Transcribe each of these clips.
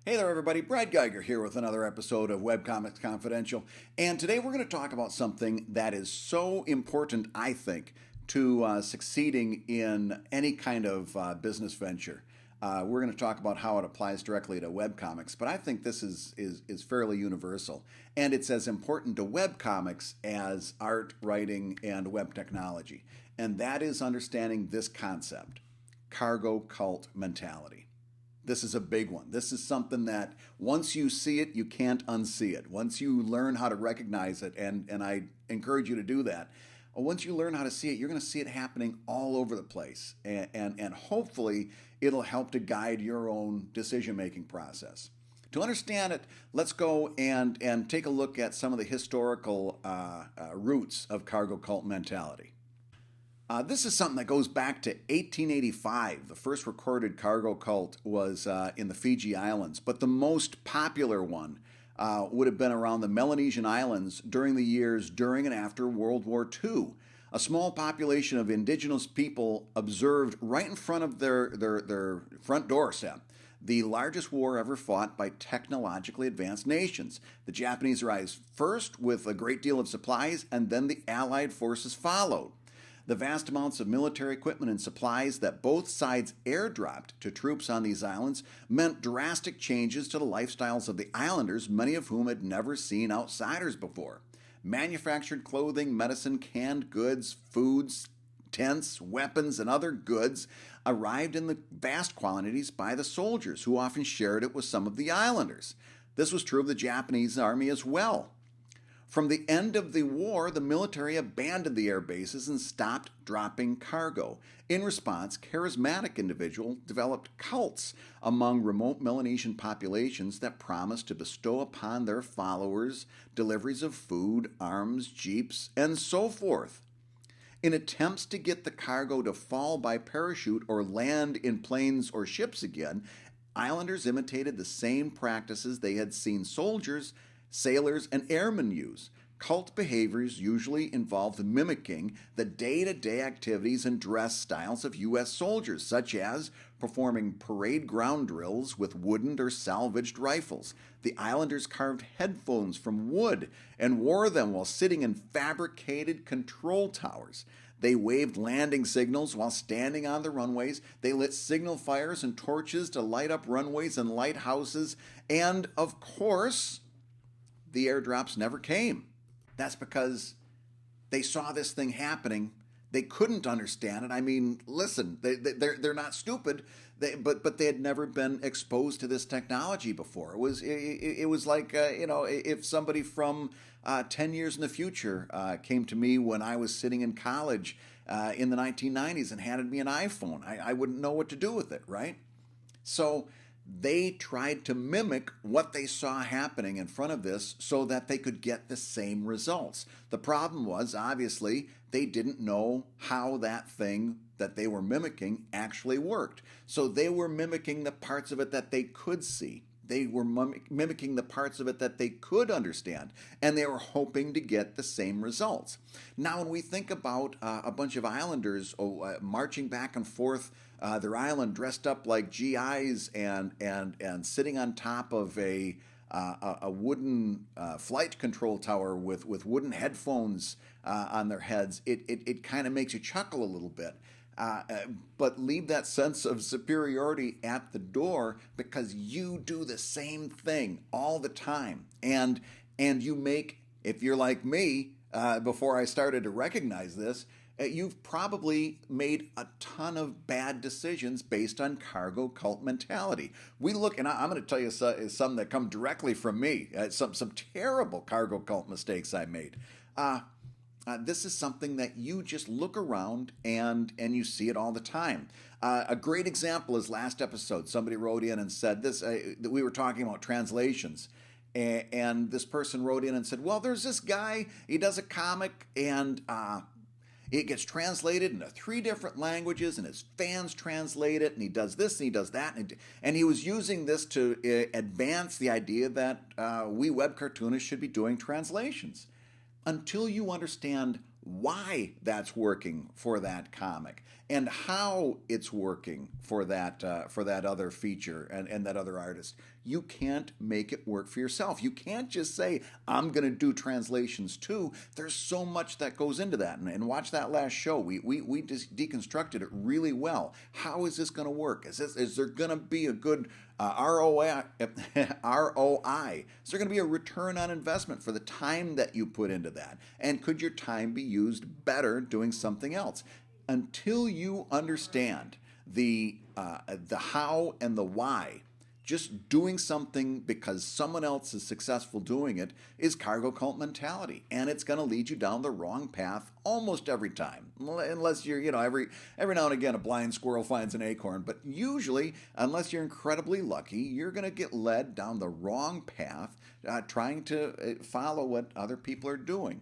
Hey there, everybody. Brad Geiger here with another episode of Webcomics Confidential. And today we're going to talk about something that is so important, I think, to succeeding in any kind of business venture. We're going to talk about how it applies directly to webcomics, but I think this is fairly universal. And it's as important to webcomics as art, writing, and web technology. And that is understanding this concept, cargo cult mentality. This is a big one. This is something that once you see it, you can't unsee it. Once you learn how to recognize it, and I encourage you to do that, once you learn how to see it, you're going to see it happening all over the place. And hopefully it'll help to guide your own decision-making process. To understand it, let's go and take a look at some of the historical roots of cargo cult mentality. This is something that goes back to 1885. The first recorded cargo cult was in the Fiji Islands, but the most popular one would have been around the Melanesian Islands during the years during and after World War II. A small population of indigenous people observed right in front of their front doorstep the largest war ever fought by technologically advanced nations. The Japanese arrived first with a great deal of supplies, and then the Allied forces followed. The vast amounts of military equipment and supplies that both sides airdropped to troops on these islands meant drastic changes to the lifestyles of the islanders, many of whom had never seen outsiders before. Manufactured clothing, medicine, canned goods, foods, tents, weapons, and other goods arrived in the vast quantities by the soldiers, who often shared it with some of the islanders. This was true of the Japanese army as well. From the end of the war, the military abandoned the air bases and stopped dropping cargo. In response, charismatic individuals developed cults among remote Melanesian populations that promised to bestow upon their followers deliveries of food, arms, jeeps, and so forth. In attempts to get the cargo to fall by parachute or land in planes or ships again, islanders imitated the same practices they had seen soldiers, sailors, and airmen use. Cult behaviors usually involved mimicking the day-to-day activities and dress styles of U.S. soldiers, such as performing parade ground drills with wooden or salvaged rifles. The islanders carved headphones from wood and wore them while sitting in fabricated control towers. They waved landing signals while standing on the runways. They lit signal fires and torches to light up runways and lighthouses. And, of course, the airdrops never came. That's because they saw this thing happening. They couldn't understand it. I mean, listen, they're not stupid, but they had never been exposed to this technology before. It was like if somebody from 10 years in the future came to me when I was sitting in college in the 1990s and handed me an iPhone. I wouldn't know what to do with it, right? So they tried to mimic what they saw happening in front of this so that they could get the same results. The problem was, obviously, they didn't know how that thing that they were mimicking actually worked. So they were mimicking the parts of it that they could see. They were mimicking the parts of it that they could understand, and they were hoping to get the same results. Now, when we think about a bunch of islanders marching back and forth their island dressed up like GIs and sitting on top of a wooden flight control tower with wooden headphones on their heads, it kind of makes you chuckle a little bit. But leave that sense of superiority at the door, because you do the same thing all the time. And you make, if you're like me, before I started to recognize this, you've probably made a ton of bad decisions based on cargo cult mentality. We look, and I'm going to tell you some that come directly from me, some terrible cargo cult mistakes I made. This is something that you just look around and you see it all the time. A great example is last episode. Somebody wrote in and said this, that we were talking about translations. And this person wrote in and said, well, there's this guy, he does a comic, and it gets translated into 3 different languages, and his fans translate it, and he does this and he does that. And he was using this to advance the idea that we web cartoonists should be doing translations. Until you understand why that's working for that comic and how it's working for that other feature and that other artist. You can't make it work for yourself. You can't just say, I'm going to do translations too. There's so much that goes into that. And watch that last show. We just deconstructed it really well. How is this going to work? Is there going to be a good ROI? Is there going to be a return on investment for the time that you put into that? And could your time be used better doing something else? Until you understand the how and the why, just doing something because someone else is successful doing it is cargo cult mentality, and it's going to lead you down the wrong path almost every time. Unless you're, every now and again a blind squirrel finds an acorn, but usually, unless you're incredibly lucky, you're going to get led down the wrong path, trying to follow what other people are doing.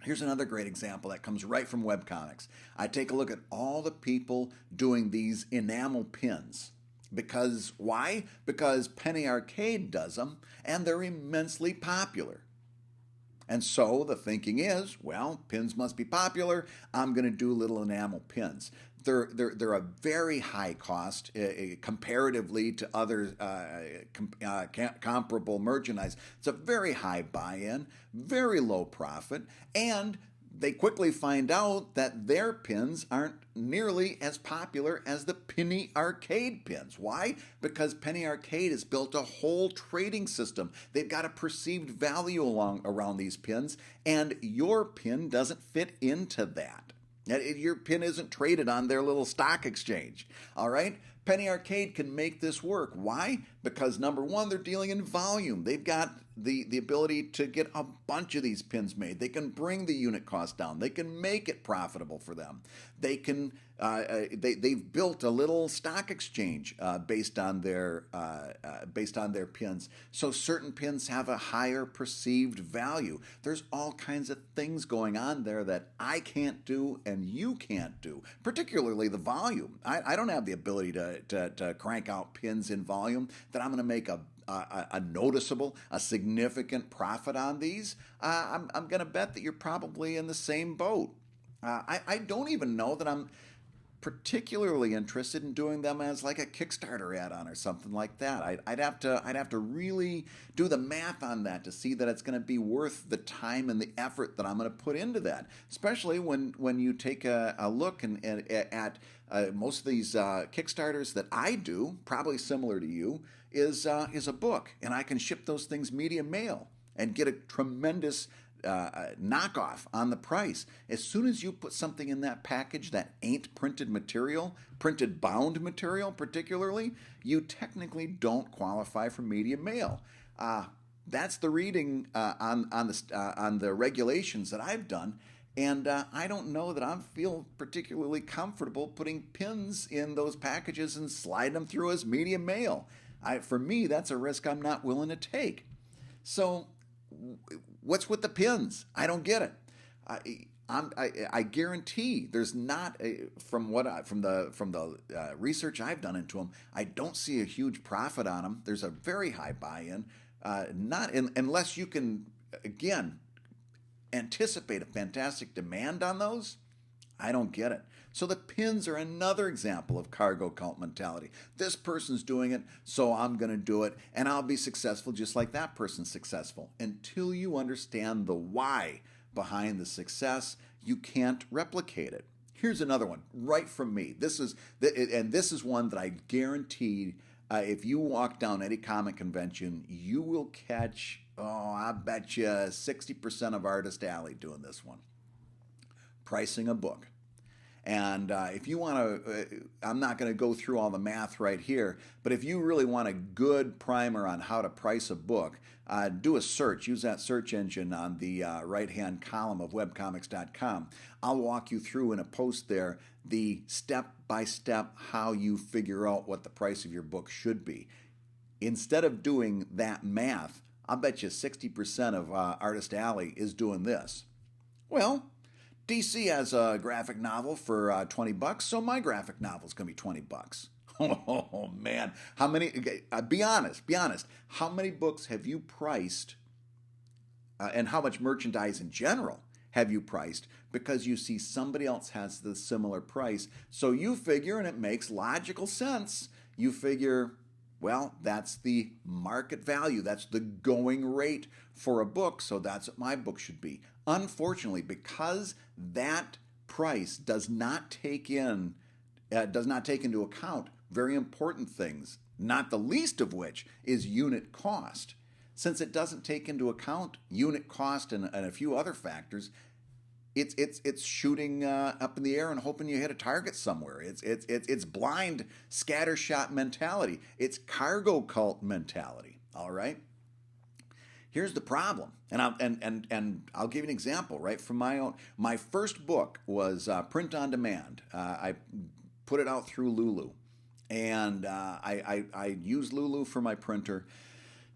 Here's another great example that comes right from Webcomics. I take a look at all the people doing these enamel pins. Because why? Because Penny Arcade does them, and they're immensely popular. And so the thinking is, well, pins must be popular. I'm going to do little enamel pins. They're a very high cost comparatively to other comparable merchandise. It's a very high buy-in, very low profit, and they quickly find out that their pins aren't nearly as popular as the Penny Arcade pins. Why? Because Penny Arcade has built a whole trading system. They've got a perceived value around these pins, and your pin doesn't fit into that. Your pin isn't traded on their little stock exchange. All right? Penny Arcade can make this work. Why? Because number one, they're dealing in volume. They've got the ability to get a bunch of these pins made. They can bring the unit cost down. They can make it profitable for them. They can they've built a little stock exchange based on their pins. So certain pins have a higher perceived value. There's all kinds of things going on there that I can't do and you can't do. Particularly the volume. I don't have the ability to crank out pins in volume that I'm going to make a noticeable, a significant profit on these. I'm going to bet that you're probably in the same boat. I don't even know that I'm particularly interested in doing them as like a Kickstarter add-on or something like that. I'd have to really do the math on that to see that it's going to be worth the time and the effort that I'm going to put into that. Especially when you take a look at most of these Kickstarters that I do, probably similar to you, is a book, and I can ship those things media mail and get a tremendous knockoff on the price. As soon as you put something in that package that ain't printed material, printed bound material particularly, you technically don't qualify for media mail. That's the reading on the regulations that I've done, and I don't know that I feel particularly comfortable putting pins in those packages and sliding them through as media mail. For me, that's a risk I'm not willing to take. So what's with the pins? I don't get it. I guarantee there's not from the research I've done into them. I don't see a huge profit on them. There's a very high buy-in, unless you can again anticipate a fantastic demand on those. I don't get it. So the pins are another example of cargo cult mentality. This person's doing it, so I'm going to do it, and I'll be successful just like that person's successful. Until you understand the why behind the success, you can't replicate it. Here's another one right from me. This is one that I guarantee if you walk down any comic convention, you will catch, I bet you 60% of Artist Alley doing this one. Pricing a book. And if you want to, I'm not going to go through all the math right here, but if you really want a good primer on how to price a book, do a search. Use that search engine on the right-hand column of webcomics.com. I'll walk you through in a post there the step-by-step how you figure out what the price of your book should be. Instead of doing that math, I'll bet you 60% of Artist Alley is doing this. Well, DC has a graphic novel for $20, so my graphic novel is going to be $20. Oh man, how many? Be honest. How many books have you priced, and how much merchandise in general have you priced because you see somebody else has the similar price. So you figure, and it makes logical sense, you figure, well, that's the market value. That's the going rate for a book, so that's what my book should be. Unfortunately, because that price does not take into account very important things, not the least of which is unit cost. Since it doesn't take into account unit cost and a few other factors, it's shooting up in the air and hoping you hit a target somewhere. It's blind scattershot mentality. It's cargo cult mentality. All right. Here's the problem, and I'll give you an example right from my own. My first book was print on demand. I put it out through Lulu, and I used Lulu for my printer.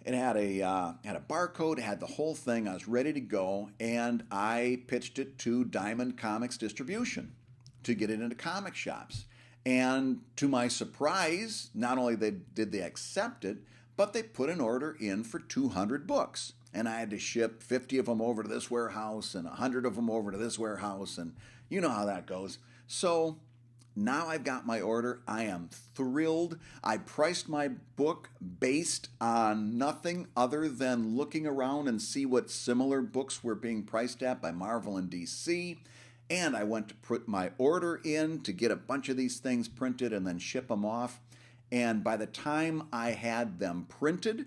It had a barcode, it had the whole thing. I was ready to go, and I pitched it to Diamond Comics Distribution to get it into comic shops. And to my surprise, not only did they accept it, but they put an order in for 200 books. And I had to ship 50 of them over to this warehouse and 100 of them over to this warehouse, and you know how that goes. So now I've got my order. I am thrilled. I priced my book based on nothing other than looking around and see what similar books were being priced at by Marvel and DC. And I went to put my order in to get a bunch of these things printed and then ship them off. And by the time I had them printed,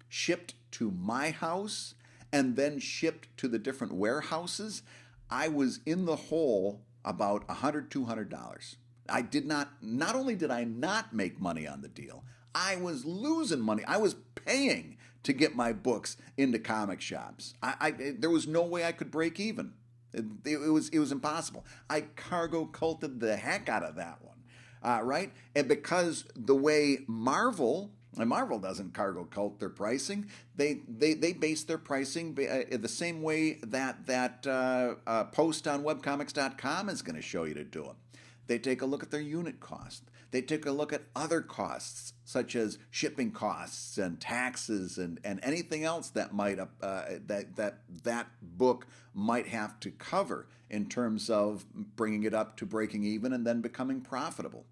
shipped to my house, and then shipped to the different warehouses, I was in the hole about $100, $200. I did not only did I not make money on the deal, I was losing money. I was paying to get my books into comic shops. There was no way I could break even. It was impossible. I cargo culted the heck out of that one, right? And because the way Marvel doesn't cargo cult their pricing, they base their pricing the same way that post on webcomics.com is going to show you to do it. They take a look at their unit cost. They take a look at other costs, such as shipping costs and taxes and anything else that might that book might have to cover in terms of bringing it up to breaking even and then becoming profitable.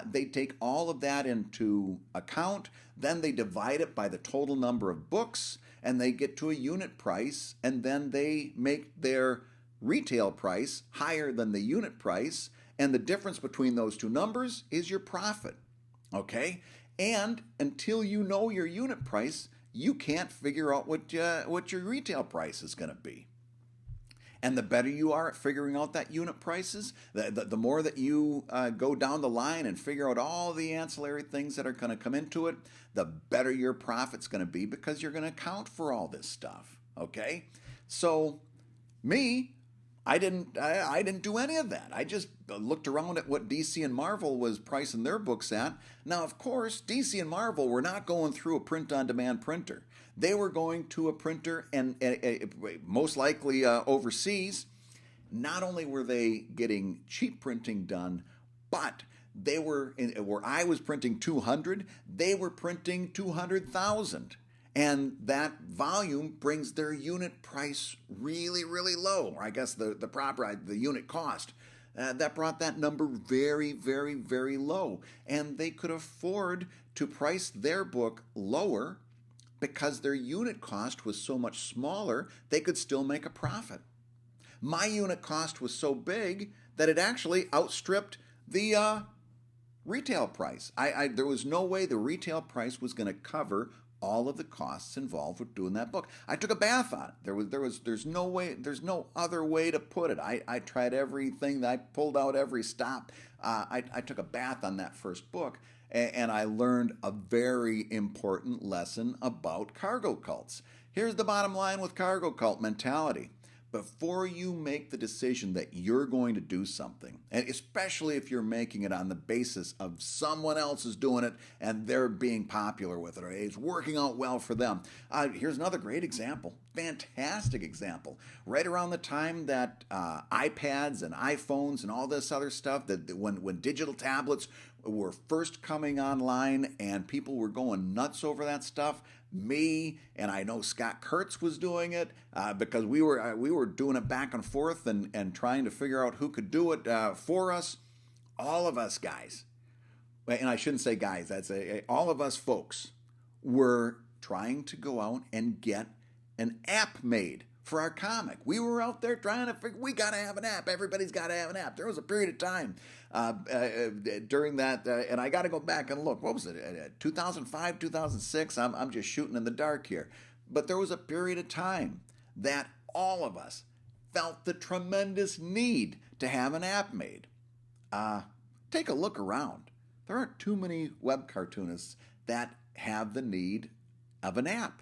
They take all of that into account. Then they divide it by the total number of books, and they get to a unit price, and then they make their retail price higher than the unit price. And the difference between those two numbers is your profit, okay? And until you know your unit price, you can't figure out what your retail price is going to be. And the better you are at figuring out that unit prices, the more that you go down the line and figure out all the ancillary things that are going to come into it, the better your profit's going to be because you're going to account for all this stuff, okay? So me, I didn't do any of that. I just looked around at what DC and Marvel was pricing their books at. Now, of course, DC and Marvel were not going through a print-on-demand printer. They were going to a printer, and most likely overseas. Not only were they getting cheap printing done, but they were where I was printing 200, they were printing 200,000. And that volume brings their unit price really, really low. Or I guess the unit cost. That brought that number very, very, very low. And they could afford to price their book lower because their unit cost was so much smaller, they could still make a profit. My unit cost was so big that it actually outstripped the retail price. There was no way the retail price was going to cover all of the costs involved with doing that book. I took a bath on it. There's no other way to put it. I tried everything. I pulled out every stop. I took a bath on that first book, and I learned a very important lesson about cargo cults. Here's the bottom line with cargo cult mentality. Before you make the decision that you're going to do something, and especially if you're making it on the basis of someone else is doing it and they're being popular with it, or it's working out well for them. Here's another great example. fantastic example. Right around the time that iPads and iPhones and all this other stuff, that when digital tablets were first coming online and people were going nuts over that stuff, me and I know Scott Kurtz was doing it because we were doing it back and forth and trying to figure out who could do it for us. All of us guys, and I shouldn't say guys, all of us folks were trying to go out and get an app made for our comic. We were out there trying to figure, we got to have an app. Everybody's got to have an app. There was a period of time during that, and I got to go back and look. What was it? 2005, 2006? I'm just shooting in the dark here. But there was a period of time that all of us felt the tremendous need to have an app made. Take a look around. There aren't too many web cartoonists that have the need of an app.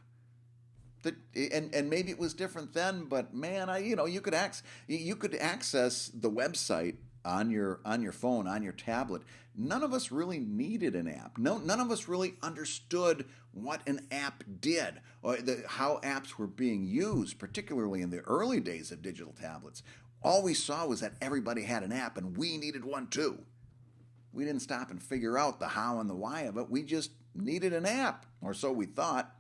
And maybe it was different then, but man, you could access the website on your phone, on your tablet. None of us really needed an app. None of us really understood what an app did or how apps were being used, particularly in the early days of digital tablets. All we saw was that everybody had an app and we needed one too. We didn't stop and figure out the how and the why of it. We just needed an app, or so we thought.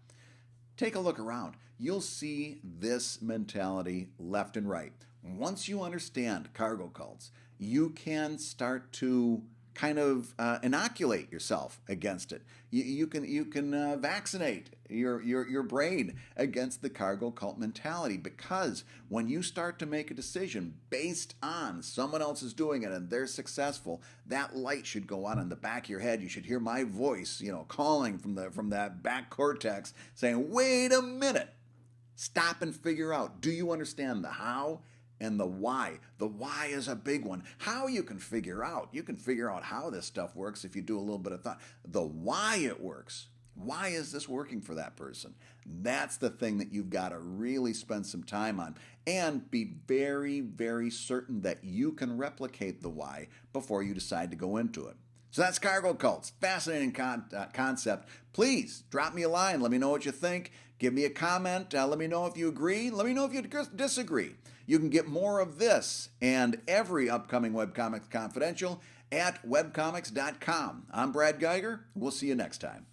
Take a look around. You'll see this mentality left and right. Once you understand cargo cults, you can start to kind of inoculate yourself against it. You can vaccinate your brain against the cargo cult mentality, because when you start to make a decision based on someone else is doing it and they're successful, that light should go on in the back of your head. You should hear my voice, calling from that back cortex saying, "Wait a minute. Stop and figure out. Do you understand the how and the why?" The why is a big one. How you can figure out. You can figure out how this stuff works if you do a little bit of thought. The why it works. Why is this working for that person? That's the thing that you've got to really spend some time on and be very, very certain that you can replicate the why before you decide to go into it. So that's cargo cults. Fascinating concept. Please drop me a line. Let me know what you think. Give me a comment. Let me know if you agree. Let me know if you disagree. You can get more of this and every upcoming Webcomics Confidential at webcomics.com. I'm Brad Guigar. We'll see you next time.